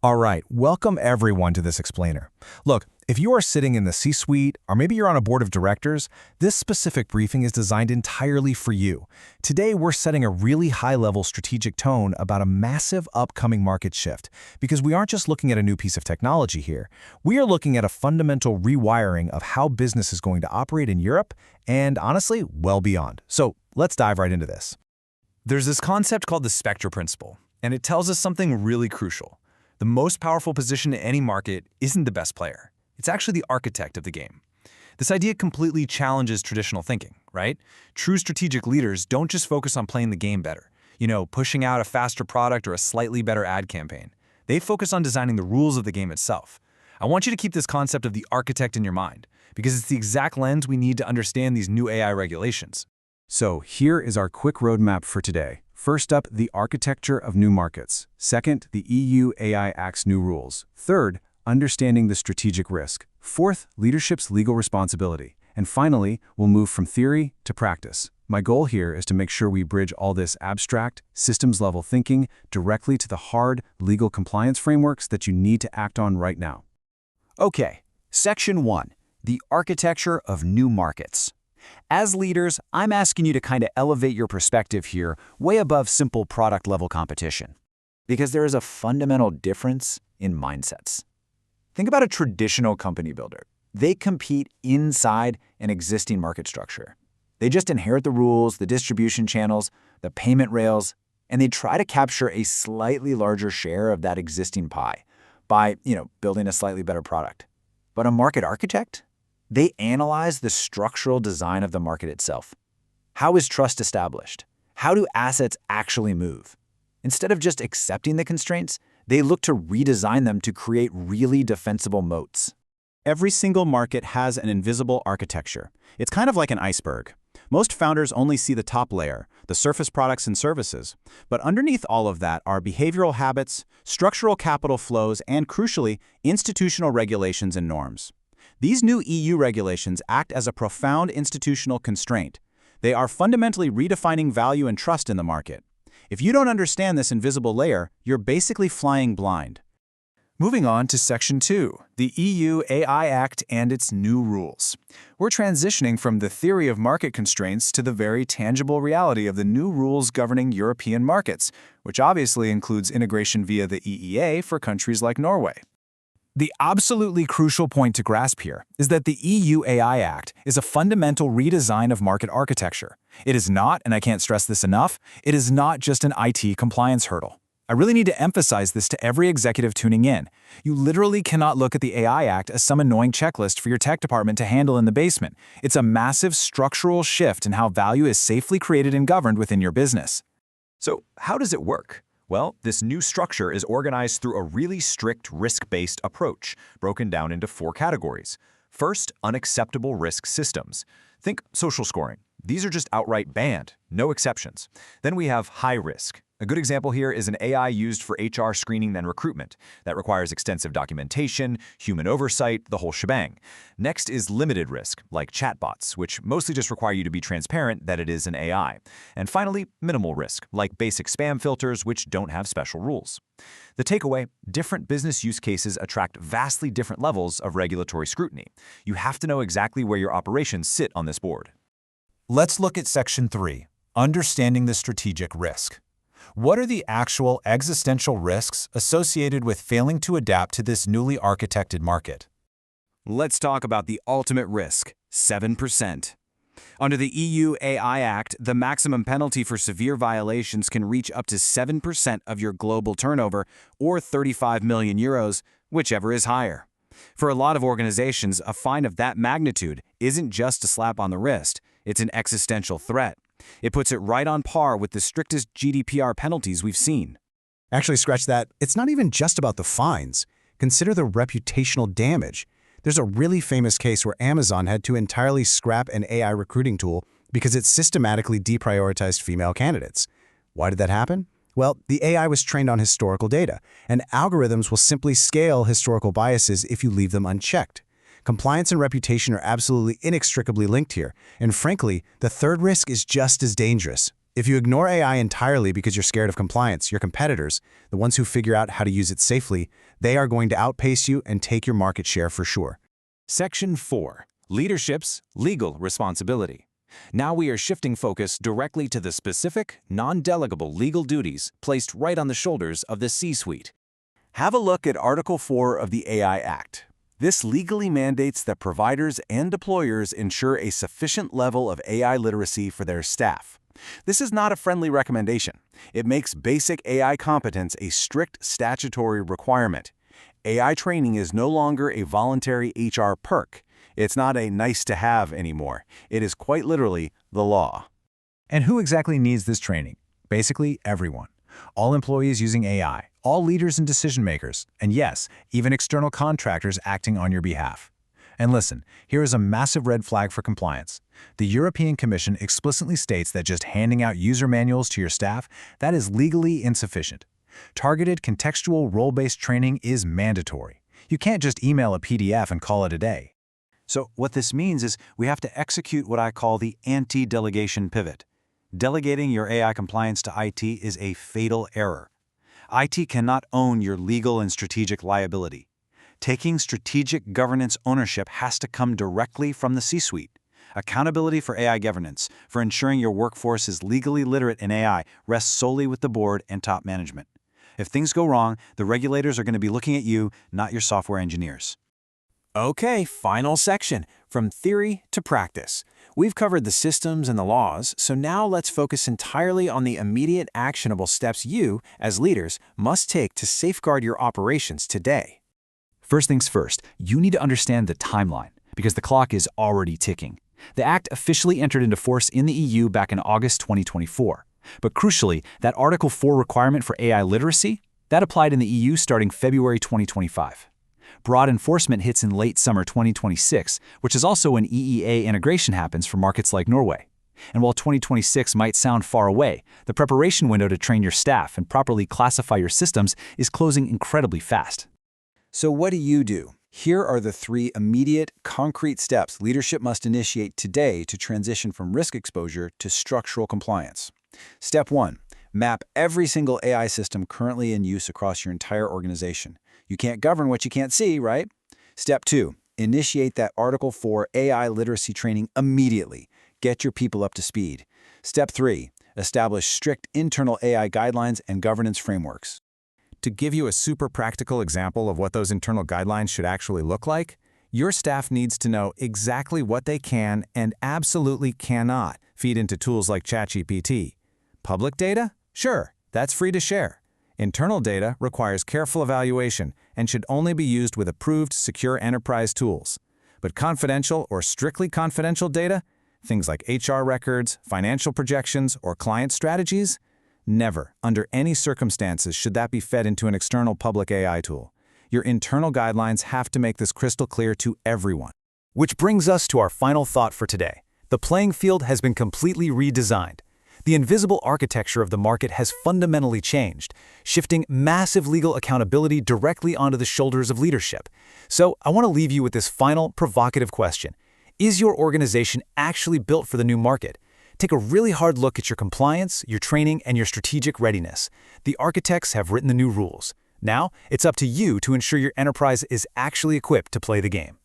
All right, welcome everyone to this explainer. Look, if you are sitting in the C-suite, or maybe you're on a board of directors, this specific briefing is designed entirely for you. Today, we're setting a really high-level strategic tone about a massive upcoming market shift, because we aren't just looking at a new piece of technology here. We are looking at a fundamental rewiring of how business is going to operate in Europe, and honestly, well beyond. So let's dive right into this. There's this concept called the Spectre principle, and it tells us something really crucial. The most powerful position in any market isn't the best player. It's actually the architect of the game. This idea completely challenges traditional thinking, right? True strategic leaders don't just focus on playing the game better, pushing out a faster product or a slightly better ad campaign. They focus on designing the rules of the game itself. I want you to keep this concept of the architect in your mind, because it's the exact lens we need to understand these new AI regulations. So here is our quick roadmap for today. First up, the architecture of new markets. Second, the EU AI Act's new rules. Third, understanding the strategic risk. Fourth, leadership's legal responsibility. And finally, we'll move from theory to practice. My goal here is to make sure we bridge all this abstract, systems-level thinking directly to the hard, legal compliance frameworks that you need to act on right now. Okay, Section 1, the architecture of new markets. As leaders, I'm asking you to kind of elevate your perspective here way above simple product-level competition. Because there is a fundamental difference in mindsets. Think about a traditional company builder. They compete inside an existing market structure. They just inherit the rules, the distribution channels, the payment rails, and they try to capture a slightly larger share of that existing pie by, building a slightly better product. But a market architect? They analyze the structural design of the market itself. How is trust established? How do assets actually move? Instead of just accepting the constraints, they look to redesign them to create really defensible moats. Every single market has an invisible architecture. It's kind of like an iceberg. Most founders only see the top layer, the surface products and services. But underneath all of that are behavioral habits, structural capital flows, and crucially, institutional regulations and norms. These new EU regulations act as a profound institutional constraint. They are fundamentally redefining value and trust in the market. If you don't understand this invisible layer, you're basically flying blind. Moving on to Section 2, the EU AI Act and its new rules. We're transitioning from the theory of market constraints to the very tangible reality of the new rules governing European markets, which obviously includes integration via the EEA for countries like Norway. The absolutely crucial point to grasp here is that the EU AI Act is a fundamental redesign of market architecture. It is not, and I can't stress this enough, it is not just an IT compliance hurdle. I really need to emphasize this to every executive tuning in. You literally cannot look at the AI Act as some annoying checklist for your tech department to handle in the basement. It's a massive structural shift in how value is safely created and governed within your business. So how does it work? Well, this new structure is organized through a really strict risk-based approach, broken down into 4 categories. First, unacceptable risk systems. Think social scoring. These are just outright banned, no exceptions. Then we have high risk. A good example here is an AI used for HR screening and recruitment that requires extensive documentation, human oversight, the whole shebang. Next is limited risk, like chatbots, which mostly just require you to be transparent that it is an AI. And finally, minimal risk, like basic spam filters, which don't have special rules. The takeaway, different business use cases attract vastly different levels of regulatory scrutiny. You have to know exactly where your operations sit on this board. Let's look at Section 3, understanding the strategic risk. What are the actual existential risks associated with failing to adapt to this newly architected market? Let's talk about the ultimate risk, 7%. Under the EU AI Act, the maximum penalty for severe violations can reach up to 7% of your global turnover or 35 million euros, whichever is higher. For a lot of organizations, a fine of that magnitude isn't just a slap on the wrist, it's an existential threat. It puts it right on par with the strictest GDPR penalties we've seen. Actually, scratch that. It's not even just about the fines. Consider the reputational damage. There's a really famous case where Amazon had to entirely scrap an AI recruiting tool because it systematically deprioritized female candidates. Why did that happen? Well, the AI was trained on historical data, and algorithms will simply scale historical biases if you leave them unchecked. Compliance and reputation are absolutely inextricably linked here, and frankly, the third risk is just as dangerous. If you ignore AI entirely because you're scared of compliance, your competitors, the ones who figure out how to use it safely, they are going to outpace you and take your market share for sure. Section 4. Leadership's legal responsibility. Now we are shifting focus directly to the specific, non-delegable legal duties placed right on the shoulders of the C-suite. Have a look at Article 4 of the AI Act. This legally mandates that providers and deployers ensure a sufficient level of AI literacy for their staff. This is not a friendly recommendation. It makes basic AI competence a strict statutory requirement. AI training is no longer a voluntary HR perk. It's not a nice-to-have anymore. It is quite literally the law. And who exactly needs this training? Basically, everyone. All employees using AI, all leaders and decision-makers, and yes, even external contractors acting on your behalf. And listen, here is a massive red flag for compliance. The European Commission explicitly states that just handing out user manuals to your staff, that is legally insufficient. Targeted contextual role-based training is mandatory. You can't just email a PDF and call it a day. So what this means is we have to execute what I call the anti-delegation pivot. Delegating your AI compliance to IT is a fatal error. IT cannot own your legal and strategic liability. Taking strategic governance ownership has to come directly from the C-suite. Accountability for AI governance, for ensuring your workforce is legally literate in AI, rests solely with the board and top management. If things go wrong, the regulators are going to be looking at you, not your software engineers. Okay, final section, from theory to practice. We've covered the systems and the laws, so now let's focus entirely on the immediate actionable steps you, as leaders, must take to safeguard your operations today. First things first, you need to understand the timeline, because the clock is already ticking. The Act officially entered into force in the EU back in August 2024. But crucially, that Article 4 requirement for AI literacy, that applied in the EU starting February 2025. Broad enforcement hits in late summer 2026, which is also when EEA integration happens for markets like Norway. And while 2026 might sound far away, the preparation window to train your staff and properly classify your systems is closing incredibly fast. So what do? Here are the 3 immediate, concrete steps leadership must initiate today to transition from risk exposure to structural compliance. Step 1. Map every single AI system currently in use across your entire organization. You can't govern what you can't see, right? Step 2. Initiate that Article 4 AI literacy training immediately. Get your people up to speed. Step 3. Establish strict internal AI guidelines and governance frameworks. To give you a super practical example of what those internal guidelines should actually look like, your staff needs to know exactly what they can and absolutely cannot feed into tools like ChatGPT. Public data? Sure, that's free to share. Internal data requires careful evaluation and should only be used with approved, secure enterprise tools. But confidential or strictly confidential data, things like HR records, financial projections, or client strategies, never, under any circumstances, should that be fed into an external public AI tool. Your internal guidelines have to make this crystal clear to everyone. Which brings us to our final thought for today. The playing field has been completely redesigned. The invisible architecture of the market has fundamentally changed, shifting massive legal accountability directly onto the shoulders of leadership. So I want to leave you with this final, provocative question. Is your organization actually built for the new market? Take a really hard look at your compliance, your training, and your strategic readiness. The architects have written the new rules. Now, it's up to you to ensure your enterprise is actually equipped to play the game.